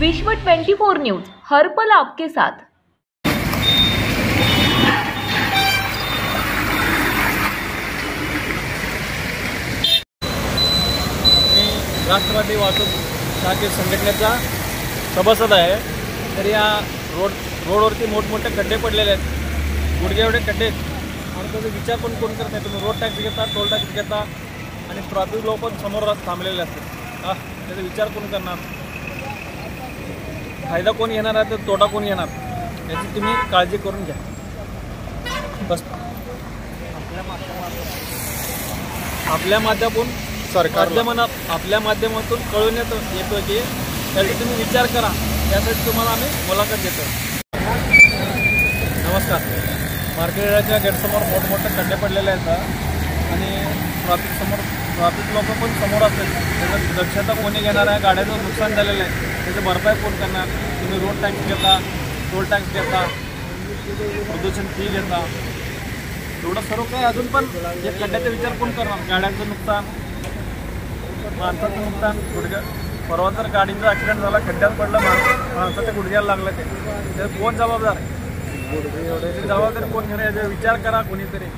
विश्व 24 न्यूज हर पल आपके साथ। राष्ट्रवादी वाहतूक शाखेत संघटनेचा सभासद आहे। तर या रोडवरती मोठमोठे खड्डे पडलेले आहेत, गुडघे एवढे खड्डे आहेत आणि त्याचा विचार पण कोण करत नाही। तुम्ही रोड टॅक्स घेता, टोल टॅक्स घेता आणि ट्रॅफिक लोक पण समोर थांबलेले असतात। त्याचा विचार कोण करणार? फायदा कोण घेणार आहे तर तोटा कोण घेणार याची तुम्ही काळजी करून घ्या। बस आपल्या माध्यमातून कळून येतो की त्याचा तुम्ही विचार करा, त्यासाठी तुम्हाला आम्ही मुलाखत देतो। नमस्कार। मार्केटच्या गेटसमोर मोठमोठे खड्डे पडलेले आहेत आणि ट्रॅफिक लोक पण समोर असतात। त्याचं दक्षता कोणी घेणार आहे? गाड्याचं नुकसान झालेलं आहे, त्याची भरपाई कोण करणार? तुम्ही रोड टॅक्स घेता, टोल टॅक्स घेता, प्रदूषण फी घेता, एवढं सर्व काय अजून पण या खड्ड्याचा विचार कोण करणार? गाड्यांचं नुकसान, माणसाचं नुकसान, परवा तर गाडीचा ॲक्सिडेंट झाला, खड्ड्यात पडलं, माणसाच्या गुडघ्याला लागलं, ते कोण जबाबदार आहे? त्याची जबाबदारी कोण घेणार याचा विचार करा कोणीतरी।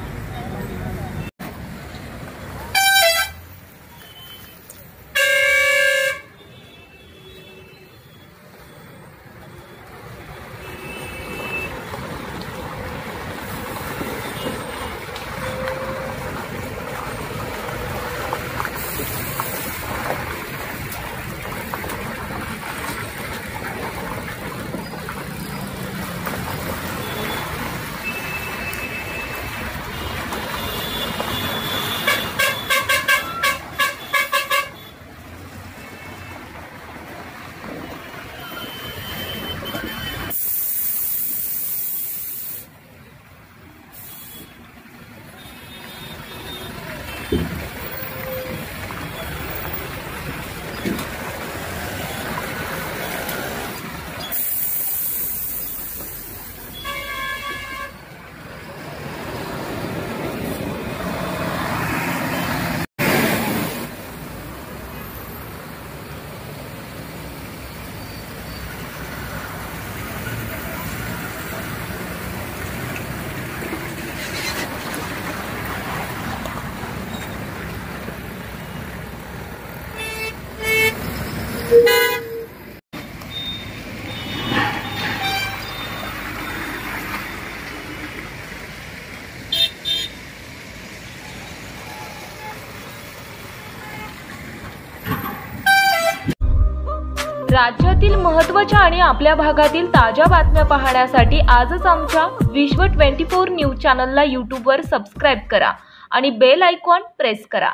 राज्यातील महत्त्वाच्या आणि आपल्या भागातील ताज्या बातम्या पाहण्यासाठी आजच आमच्या विश्व 24 न्यूज चॅनलला यूट्यूबवर सबस्क्राईब करा आणि बेल आयकॉन प्रेस करा।